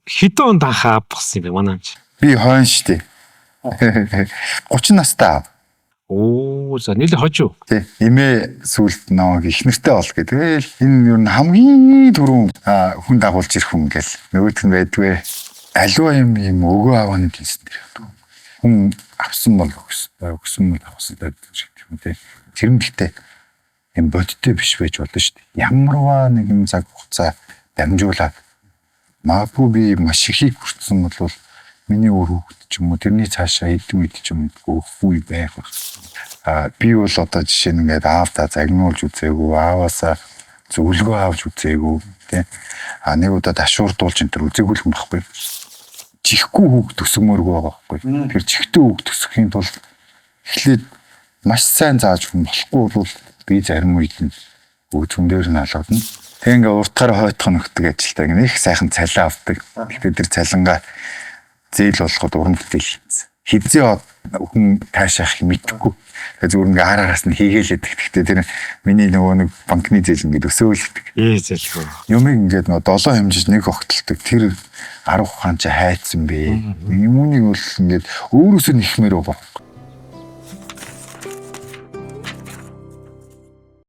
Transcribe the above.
хэдэн онд анхаа авсан юм бэ манай амч? Би хойно штэ. 30 настай. Оо за нийлээ хожуу. Тий. Эмээ сүлд намайг их нэртэй бол гэдэг. Тэгэл энэ юу н хамгийн түрүүн хүн дагуулж ирэх хүн гэл нөгөөх нь байдгүй. Аливаа юм өгөө авааны гэсэн дэр. Хүн авсан бол өгсөн бол авсан гэдэг юм тий. Тэр нь гэхдээ юм бодиттой биш байж болно шүү дээ. Ямарваа нэг юм цаг хугацаа дамжуулаад магадгүй би маш ихийг хүртсэн бол миний өөр хүүхэд ч юм уу тэрний цаашаа хэдэн үед ч юм үгүй байх ба. Би бол одоо жишээ нь ингээд аавдаа загнуулж үзээгүй, ааваасаа зөвлөгөө авч үзээгүй тий. Нэг удаа ташуурдуулж энэ төр үзээгүй юм баггүй. Чихгүй хүүхд төсөмөргүй байгаа байхгүй. Тэр чихтэй хүүхд төсөхийн тулд эхлээд маш сайн зааж хүн болохгүй бол би зарим үед нь өгцөн дээр нь алгадна. Тэг ингээ уртгаар хойтох нөхдөг ажилтаа нэг сайхан цалин авдаг. Гэхдээ тэр цалингаа зээл болгоход уран бүтээл хийсэн. Хизээ хүн таашаах юм мэдхгүй. Тэгээ зүгээр ингээ хараараас нь хийгээлээд. Гэхдээ тэр миний нөгөө нэг банкны зээл ингээ өсөөлдөг. Зээлгүй. Юмыг ингээд нөгөө 7 хэмжиж нэг огтолдог. Тэр 10 ухаан чи хайцсан бэ. Юмунийг бол ингээд өөрөөсөө нэхмээр байгаа.